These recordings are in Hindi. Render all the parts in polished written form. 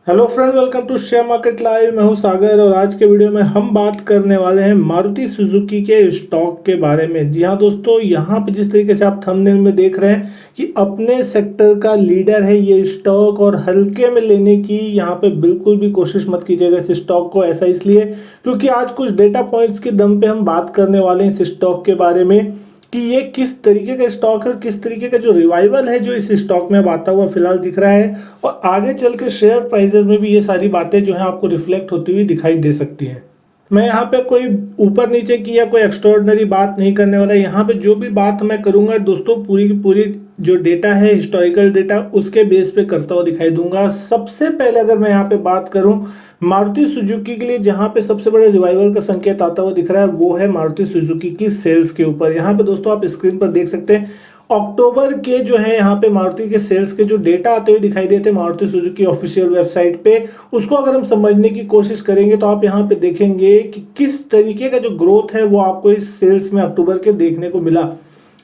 Hello friends, welcome to share market live. मैं हूं सागर और आज के वीडियो में हम बात करने वाले हैं मारुति सुजुकी के स्टॉक के बारे में। जी हां दोस्तों, यहां पे जिस तरीके से आप थंबनेल में देख रहे हैं कि अपने सेक्टर का लीडर है ये स्टॉक और हल्के में लेने की यहां पे बिल्कुल भी कोशिश मत कीजिएगा इस स्टॉक को। ऐसा इसलिए क्योंकि आज कुछ डेटा पॉइंट्स के दम पे हम बात करने वाले हैं इस स्टॉक के बारे में कि ये किस तरीके का स्टॉक है, किस तरीके का जो रिवाइवल है जो इस स्टॉक में अब आता हुआ फिलहाल दिख रहा है और आगे चल के शेयर प्राइसेस में भी ये सारी बातें जो है आपको रिफ्लेक्ट होती हुई दिखाई दे सकती हैं। मैं यहाँ पे कोई ऊपर नीचे की या कोई एक्स्ट्राऑर्डिनरी बात नहीं करने वाला। यहाँ पे जो भी बात मैं करूंगा दोस्तों, पूरी की पूरी जो डेटा है, हिस्टोरिकल डेटा, उसके बेस पे करता हुआ दिखाई दूंगा। सबसे पहले अगर मैं यहाँ पे बात करूं मारुति सुजुकी के लिए, जहां पे सबसे बड़े रिवाइवल का संकेत आता हुआ दिख रहा है वो है मारुति सुजुकी की सेल्स के ऊपर। यहाँ पे दोस्तों आप स्क्रीन पर देख सकते हैं अक्टूबर के जो है यहाँ पे मारुति के सेल्स के जो डेटा आते हुए दिखाई देते हैं मारुति सुजुकी ऑफिशियल वेबसाइट पे। उसको अगर हम समझने की कोशिश करेंगे तो आप यहाँ पे देखेंगे कि किस तरीके का जो ग्रोथ है वो आपको इस सेल्स में अक्टूबर के देखने को मिला।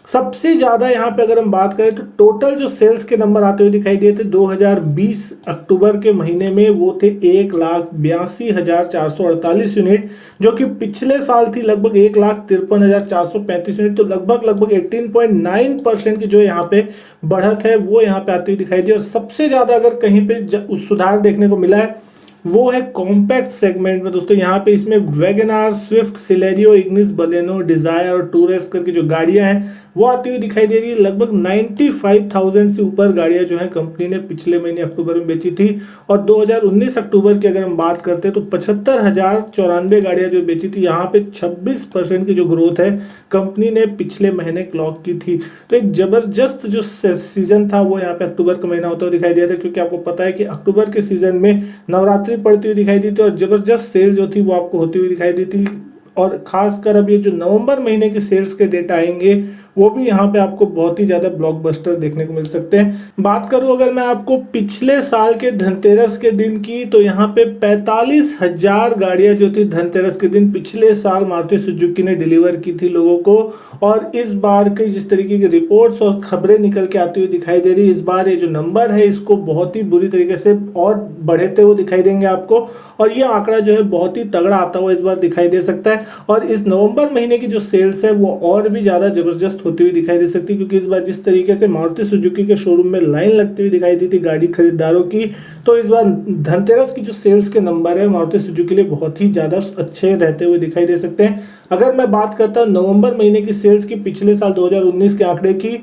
सबसे ज्यादा यहाँ पे अगर हम बात करें तो टोटल जो सेल्स के नंबर आते हुए दिखाई दिए थे 2020 अक्टूबर के महीने में वो थे 1,82,448 यूनिट, जो कि पिछले साल थी लगभग 1,53,435 यूनिट। तो लगभग 18.9% की जो यहाँ पे बढ़त है वो यहाँ पे आती हुई दिखाई दी। और सबसे ज्यादा अगर कहीं पे सुधार देखने को मिला है वो है कॉम्पैक्ट सेगमेंट में दोस्तों। यहाँ पे इसमें WagonR, Swift, Celerio, Ignis, Baleno, Dzire और टूरेस करके जो गाड़ियां हैं वो आती हुई दिखाई दे रही है। लगभग 95,000 से ऊपर गाड़ियां जो है कंपनी ने पिछले महीने अक्टूबर में बेची थी। और 2019 अक्टूबर की अगर हम बात करते हैं तो 75,094 गाड़ियां जो बेची थी। यहाँ पे 26% की जो ग्रोथ है कंपनी ने पिछले महीने क्लॉक की थी। तो एक जबरदस्त जो सीजन था वो यहाँ पे अक्टूबर का महीना होता हुआ दिखाई दिया था, क्योंकि आपको पता है कि अक्टूबर के सीजन में नवरात्रि पड़ती हुई दिखाई दी थी और जबरदस्त सेल जो थी वो आपको होती हुई दिखाई दी थी। और खासकर अब ये जो नवंबर महीने के सेल्स के डेटा आएंगे वो भी यहाँ पे आपको बहुत ही ज्यादा ब्लॉकबस्टर देखने को मिल सकते हैं। बात करूं अगर मैं आपको पिछले साल के धनतेरस के दिन की, तो यहाँ पे 45,000 गाड़ियां जो थी धनतेरस के दिन पिछले साल मारुति सुजुकी ने डिलीवर की थी लोगों को। और इस बार के जिस तरीके की रिपोर्ट्स और खबरें निकल के आती हुई दिखाई दे रही, इस बार ये जो नंबर है इसको बहुत ही बुरी तरीके से और बढ़ते हुए दिखाई देंगे आपको। और ये आंकड़ा जो है बहुत ही तगड़ा आता हुआ इस बार दिखाई दे सकता है। और इस नवंबर महीने की जो सेल्स है वो और भी ज्यादा जबरदस्त होती हुई दिखाई दे सकती है, क्योंकि इस बार जिस तरीके से मारुति सुजुकी के शोरूम में लाइन लगती हुई दिखाई दी थी गाड़ी खरीदारों की, तो इस बार धनतेरस की जो सेल्स के नंबर है मारुति सुजुकी के लिए बहुत ही ज्यादा अच्छे रहते हुए दिखाई दे सकते हैं। अगर मैं बात करता हूं नवंबर महीने की सेल्स की पिछले साल 2019 के आंकड़े की,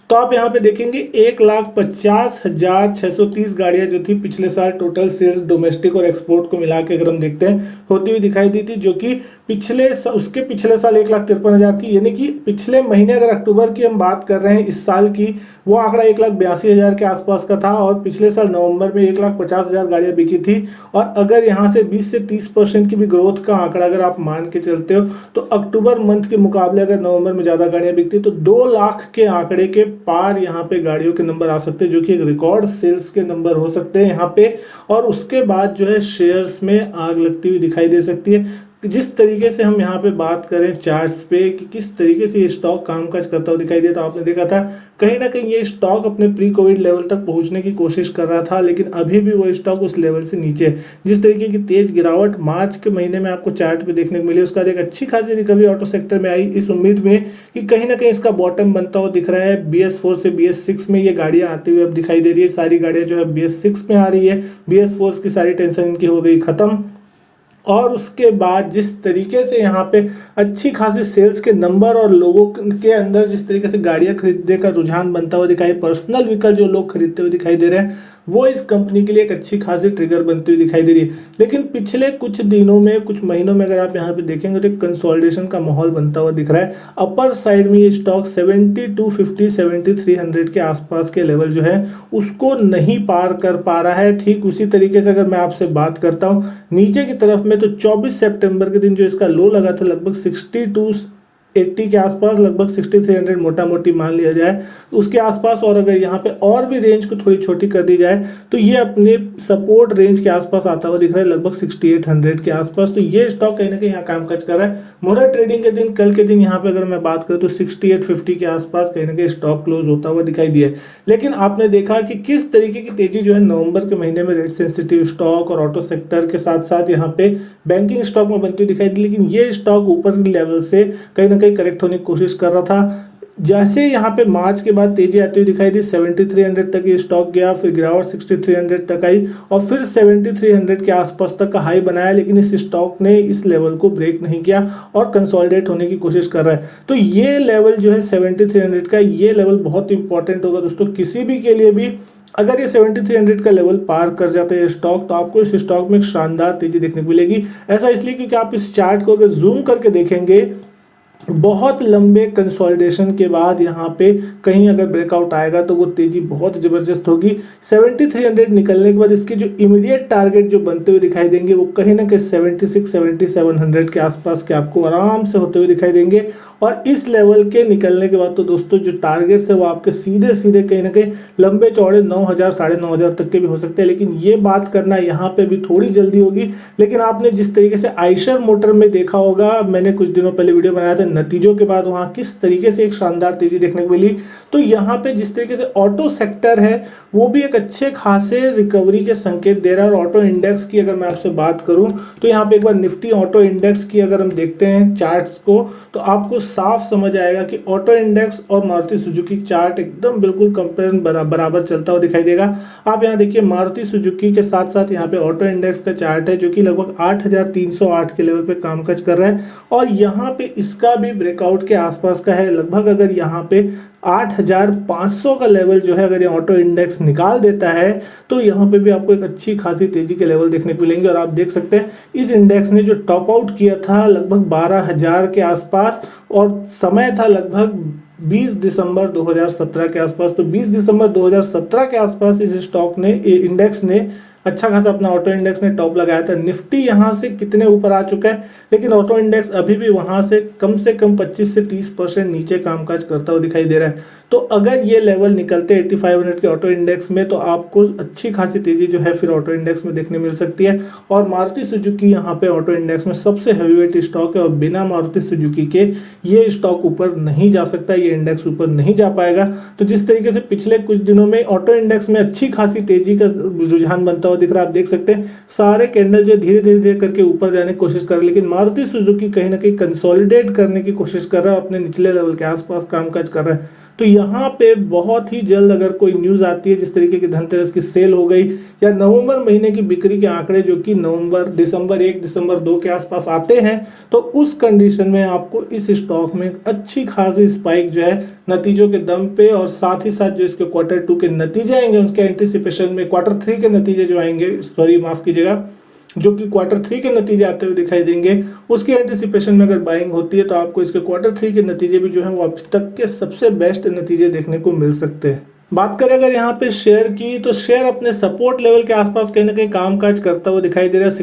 तो आप यहाँ पे देखेंगे 1,50,630 गाड़ियां जो थी पिछले साल टोटल सेल्स डोमेस्टिक और एक्सपोर्ट को मिला के अगर हम देखते हैं होती हुई दिखाई दी थी, जो कि उसके पिछले साल 1,53,000 थी। यानी कि पिछले महीने अगर अक्टूबर की हम बात कर रहे हैं इस साल की, वो आंकड़ा 1,82,000 के आसपास का था और पिछले साल नवंबर में 1,50,000 गाड़ियां बिकी थी। और अगर यहाँ से 20 से 30% की भी ग्रोथ का आंकड़ा अगर आप मान के चलते हो तो अक्टूबर मंथ के मुकाबले अगर नवंबर में ज्यादा गाड़ियां बिकती तो 2 लाख के आंकड़े के पार यहाँ पे गाड़ियों के नंबर आ सकते हैं, जो कि एक रिकॉर्ड सेल्स के नंबर हो सकते हैं यहाँ पे। और उसके बाद जो है शेयर्स में आग लगती हुई दिखाई दे सकती है। जिस तरीके से हम यहाँ पे बात करें चार्ट्स पे कि किस तरीके से ये स्टॉक कामकाज करता हुआ दिखाई दिया, तो आपने देखा था कहीं ना कहीं ये स्टॉक अपने प्री कोविड लेवल तक पहुंचने की कोशिश कर रहा था, लेकिन अभी भी वो स्टॉक उस लेवल से नीचे। जिस तरीके की तेज गिरावट मार्च के महीने में आपको चार्ट पे देखने को मिली, उसका एक अच्छी खासी रिकवरी ऑटो सेक्टर में आई, इस उम्मीद में कि कहीं ना कहीं इसका बॉटम बनता हुआ दिख रहा है। BS4 से BS6 में ये गाड़ियां आती हुई अब दिखाई दे रही है। सारी गाड़ियां जो है BS6 में आ रही है, BS4 की सारी टेंशन इनकी हो गई खत्म। और उसके बाद जिस तरीके से यहाँ पे अच्छी खासी सेल्स के नंबर और लोगों के अंदर जिस तरीके से गाड़ियां खरीदने का रुझान बनता हुआ दिखाई, पर्सनल व्हीकल जो लोग खरीदते हुए दिखाई दे रहे हैं, वो इस कंपनी के लिए एक अच्छी खासी ट्रिगर बनती हुई दिखाई दे रही है। लेकिन पिछले कुछ दिनों में, कुछ महीनों में अगर आप यहाँ पे देखेंगे तो एक कंसोलिडेशन का माहौल बनता हुआ दिख रहा है। अपर साइड में ये स्टॉक 7250 7300 के आसपास के लेवल जो है उसको नहीं पार कर पा रहा है। ठीक उसी तरीके से अगर मैं आपसे बात करता हूँ नीचे की तरफ में, तो 24 सितंबर के दिन जो इसका लो लगा था लगभग 80 के आसपास, लगभग 6300 मोटा मोटी मान लिया जाए उसके आसपास। और अगर यहाँ पे और भी रेंज को थोड़ी छोटी कर दी जाए तो ये अपने सपोर्ट रेंज के आसपास आता हुआ दिख रहा है, लगभग 6800 के आसपास। तो ये स्टॉक कहीं ना कहीं यहाँ कामकाज कर रहा है। मोरा ट्रेडिंग के दिन, कल के दिन यहाँ पे अगर मैं बात करूँ तो 6850 के आसपास कहीं ना कहीं स्टॉक क्लोज होता हुआ दिखाई दिया। लेकिन आपने देखा कि किस तरीके की तेजी जो है नवंबर के महीने में रेट सेंसिटिव स्टॉक और ऑटो सेक्टर के साथ साथ यहाँ पे बैंकिंग स्टॉक में बनती हुई दिखाई दी। लेकिन ये स्टॉक ऊपर लेवल से कहीं ना कहीं करेक्ट होने की कोशिश कर रहा था। जैसे यहाँ पे मार्च के बाद तेजी आती हुई दिखाई दी, 7300 तक ये स्टॉक गया, फिर गिरावट 6300 तक आई और फिर 7300 के आसपास तक का हाई बनाया। लेकिन इस स्टॉक ने इस लेवल को ब्रेक नहीं किया और कंसोलिडेट होने की कोशिश कर रहा है। तो ये लेवल जो है 7300 का, ये लेवल बहुत इंपॉर्टेंट होगा दोस्तों किसी भी के लिए भी। अगर ये 7300 का लेवल पार कर जाते हैं स्टॉक, तो आपको इस स्टॉक में शानदार तेजी देखने को मिलेगी। ऐसा इसलिए क्योंकि आप इस चार्ट को अगर जूम करके देखेंगे, बहुत लंबे कंसोलिडेशन के बाद यहाँ पे कहीं अगर ब्रेकआउट आएगा तो वो तेजी बहुत जबरदस्त होगी। 7300 निकलने के बाद इसके जो इमीडिएट टारगेट जो बनते हुए दिखाई देंगे वो कहीं ना कहीं 7700 के आसपास के आपको आराम से होते हुए दिखाई देंगे। और इस लेवल के निकलने के बाद तो दोस्तों जो टारगेट्स है वो आपके सीधे सीधे कहीं ना कहीं लंबे चौड़े 9000 9,500 तक के भी हो सकते हैं। लेकिन ये बात करना यहाँ पे भी थोड़ी जल्दी होगी। लेकिन आपने जिस तरीके से आइशर मोटर में देखा होगा, मैंने कुछ दिनों पहले वीडियो बनाया था, नतीजों के बाद वहाँ किस तरीके से एक शानदार तेजी देखने को मिली। तो यहाँ पे जिस तरीके से ऑटो सेक्टर है वो भी एक अच्छे खासे रिकवरी के संकेत दे रहा है। और ऑटो इंडेक्स की अगर मैं आपसे बात करूं तो यहाँ पे एक बार निफ्टी ऑटो इंडेक्स की अगर हम देखते हैं चार्ट्स को, तो आपको साफ समझ आएगा कि ऑटो इंडेक्स और मारुति सुजुकी चार्ट एकदम बिल्कुल कंपेरिजन बराबर चलता हुआ दिखाई देगा। आप यहाँ देखिए मारुति सुजुकी के साथ साथ यहाँ पे ऑटो इंडेक्स का चार्ट है जो कि लगभग 8308 के लेवल पे कामकाज कर रहा है। और यहाँ पे इसका भी ब्रेकआउट के आसपास का है, लगभग अगर यहाँ पे 8500 का लेवल जो है अगर ये ऑटो इंडेक्स निकाल देता है तो यहाँ पे भी आपको एक अच्छी खासी तेजी के लेवल देखने को मिलेंगे। और आप देख सकते हैं इस इंडेक्स ने जो टॉप आउट किया था लगभग 12000 के आसपास और समय था लगभग 20 दिसंबर 2017 के आसपास। तो 20 दिसंबर 2017 के आसपास इस स्टॉक ने, इंडेक्स ने अच्छा खासा अपना ऑटो इंडेक्स ने टॉप लगाया था। निफ्टी यहाँ से कितने ऊपर आ चुका है, लेकिन ऑटो इंडेक्स अभी भी वहाँ से कम 25 से 30% नीचे कामकाज करता हुआ दिखाई दे रहा है। तो अगर ये लेवल निकलते 8500 के ऑटो इंडेक्स में तो आपको अच्छी खासी तेजी जो है फिर ऑटो इंडेक्स में देखने मिल सकती है। और मारुति सुजुकी यहाँ पे ऑटो इंडेक्स में सबसे हैवीवेट स्टॉक है और बिना मारुति सुजुकी के ये स्टॉक ऊपर नहीं जा सकता, ये इंडेक्स ऊपर नहीं जा पाएगा। तो जिस तरीके से पिछले कुछ दिनों में ऑटो इंडेक्स में अच्छी खासी तेजी का रुझान बनता हुआ दिख रहा है, आप देख सकते हैं सारे कैंडल जो धीरे धीरे करके ऊपर जाने की कोशिश कर रहे हैं। लेकिन मारुति सुजुकी कहीं ना कहीं कंसोलिडेट करने की कोशिश कर रहा है, अपने निचले लेवल के आसपास कामकाज कर रहा है। तो यहाँ पे बहुत ही जल्द अगर कोई न्यूज़ आती है जिस तरीके की धनतेरस की सेल हो गई या नवंबर महीने की बिक्री के आंकड़े जो कि दिसंबर 1 दिसंबर 2 के आसपास आते हैं, तो उस कंडीशन में आपको इस स्टॉक में अच्छी खासी स्पाइक जो है नतीजों के दम पे और साथ ही साथ जो इसके क्वार्टर 2 के नतीजे आएंगे उसके एंटिसिपेशन में, क्वार्टर 3 के नतीजे जो आएंगे, सॉरी माफ कीजिएगा, जो कि क्वार्टर 3 के नतीजे आते हुए दिखाई देंगे, उसके एंटिसिपेशन में अगर बाइंग होती है तो आपको इसके क्वार्टर 3 के नतीजे भी जो है वो अब तक के सबसे बेस्ट नतीजे देखने को मिल सकते हैं। बात करें अगर यहाँ पे शेयर की, तो शेयर अपने सपोर्ट लेवल के आसपास कहीं ना कहीं कामकाज करता हुआ दिखाई दे रहा है।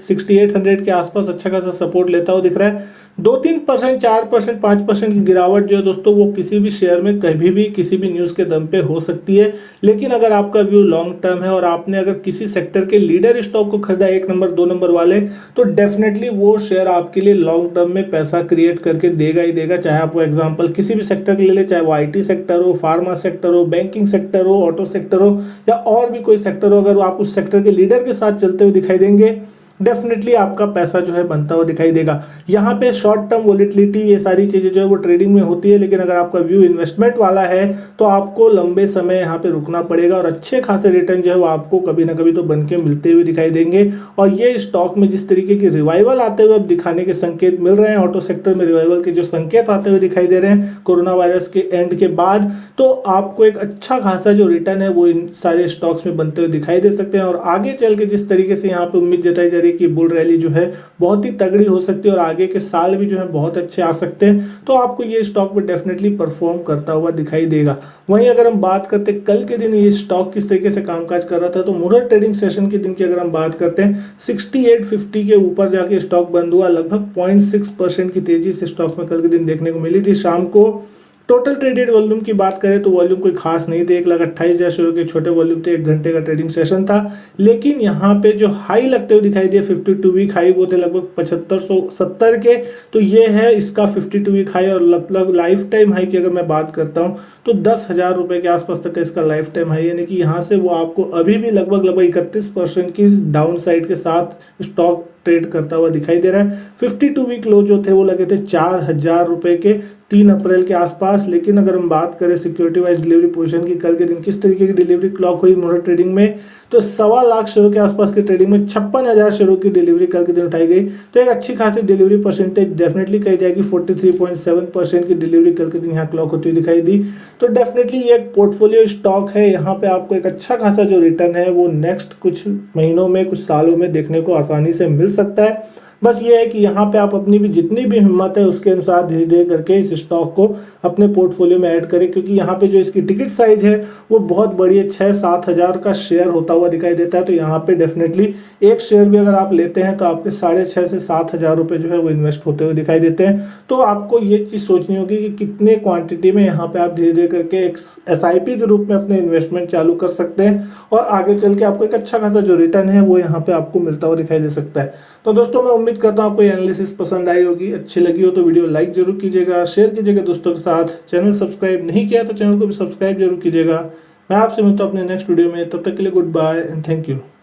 6800 के आसपास अच्छा खासा सपोर्ट लेता हुआ दिख रहा है। 2-3%, 4%, 5% की गिरावट जो है दोस्तों वो किसी भी शेयर में कभी भी किसी भी न्यूज़ के दम पे हो सकती है। लेकिन अगर आपका व्यू लॉन्ग टर्म है और आपने अगर किसी सेक्टर के लीडर स्टॉक को खरीदा 1 नंबर 2 नंबर वाले, तो डेफिनेटली वो शेयर आपके लिए लॉन्ग टर्म में पैसा क्रिएट करके देगा ही देगा। चाहे आप वो एग्जाम्पल किसी भी सेक्टर के ले ले, चाहे वो IT सेक्टर हो, फार्मा सेक्टर हो, बैंकिंग सेक्टर हो, ऑटो सेक्टर हो या और भी कोई सेक्टर हो, अगर आप उस सेक्टर के लीडर के साथ चलते हुए दिखाई देंगे डेफिनेटली आपका पैसा जो है बनता हुआ दिखाई देगा। यहाँ पे शॉर्ट टर्म वोलेटिलिटी ये सारी चीजें जो है वो ट्रेडिंग में होती है, लेकिन अगर आपका व्यू इन्वेस्टमेंट वाला है तो आपको लंबे समय यहाँ पे रुकना पड़ेगा और अच्छे खासे रिटर्न जो है वो आपको कभी ना कभी तो बन के मिलते हुए दिखाई देंगे। और ये स्टॉक में जिस तरीके की रिवाइवल आते हुए अब दिखाने के संकेत मिल रहे हैं, ऑटो सेक्टर में रिवाइवल के जो संकेत आते हुए दिखाई दे रहे हैं कोरोना वायरस के एंड के बाद, तो आपको एक अच्छा खासा जो रिटर्न है वो इन सारे स्टॉक्स में बनते हुए दिखाई दे सकते हैं। और आगे चल के जिस तरीके से यहाँ पे उम्मीद जताई जा रही करिए कि बुल रैली जो है बहुत ही तगड़ी हो सकती है और आगे के साल भी जो है बहुत अच्छे आ सकते हैं, तो आपको ये स्टॉक में डेफिनेटली परफॉर्म करता हुआ दिखाई देगा। वहीं अगर हम बात करते हैं कल के दिन ये स्टॉक किस तरीके से कामकाज कर रहा था, तो मुरर ट्रेडिंग सेशन के दिन की अगर हम बात करते हैं 6850 के ऊपर जाके स्टॉक बंद हुआ, लगभग 0.6% की तेजी से स्टॉक में कल के दिन देखने को मिली थी। शाम को टोटल ट्रेडेड वॉल्यूम की बात करें तो वॉल्यूम कोई खास नहीं थे, 1,28,000 शेयरों के छोटे वॉल्यूम थे, 1 घंटे का ट्रेडिंग सेशन था। लेकिन यहाँ पे जो हाई लगते हुए दिखाई दिए 52 वीक हाई, वो थे लगभग 7570 के, तो ये है इसका 52 वीक हाई। और लगभग लाइफ टाइम हाई की अगर मैं बात करता हूँ तो 10,000 रुपए के आसपास तक का इसका लाइफ टाइम हाई, यानी कि यहाँ से वो आपको अभी भी लगभग 31% की डाउन साइड के साथ स्टॉक ट्रेड करता हुआ दिखाई दे रहा है। 52 वीक लो जो थे वो लगे थे 4,000 रुपए के 3 अप्रैल के आसपास। लेकिन अगर हम बात करें सिक्योरिटी वाइज डिलीवरी पोजीशन की, कल के दिन किस तरीके की डिलीवरी क्लॉक हुई मुरर ट्रेडिंग में, तो 1.25 लाख शेयरों के आसपास की ट्रेडिंग में 56,000 शेयरों की डिलीवरी कल के दिन उठाई गई। तो एक अच्छी खासी डिलीवरी परसेंटेज डेफिनेटली कही जाएगी, 43.7% की डिलीवरी कल के दिन यहाँ क्लॉक होती हुई दिखाई दी। तो डेफिनेटली ये एक पोर्टफोलियो स्टॉक है, यहाँ पे आपको एक अच्छा खासा जो रिटर्न है वो नेक्स्ट कुछ महीनों में, कुछ सालों में देखने को आसानी से मिल सकता है। बस ये है कि यहाँ पे आप अपनी भी जितनी भी हिम्मत है उसके अनुसार धीरे धीरे करके इस स्टॉक को अपने पोर्टफोलियो में ऐड करें, क्योंकि यहाँ पे जो इसकी टिकट साइज है वो बहुत बड़ी है, 6-7 हज़ार का शेयर होता हुआ दिखाई देता है। तो यहाँ पे डेफिनेटली एक शेयर भी अगर आप लेते हैं तो आपके 6,500 से 7,000 रुपये जो है वो इन्वेस्ट होते हुए दिखाई देते हैं। तो आपको ये चीज़ सोचनी होगी कि कितने क्वांटिटी में यहाँ पे आप धीरे धीरे करके एक SIP के रूप में अपने इन्वेस्टमेंट चालू कर सकते हैं और आगे चल के आपको एक अच्छा खासा जो रिटर्न है वो यहाँ पे आपको मिलता हुआ दिखाई दे सकता है। तो दोस्तों मैं उम्मीद करता हूँ आपको ये एनालिसिस पसंद आई होगी, अच्छी लगी हो तो वीडियो लाइक जरूर कीजिएगा, शेयर कीजिएगा दोस्तों के साथ। चैनल सब्सक्राइब नहीं किया तो चैनल को भी सब्सक्राइब जरूर कीजिएगा। मैं आपसे मिलता हूँ अपने नेक्स्ट वीडियो में, तब तक के लिए goodbye and thank you.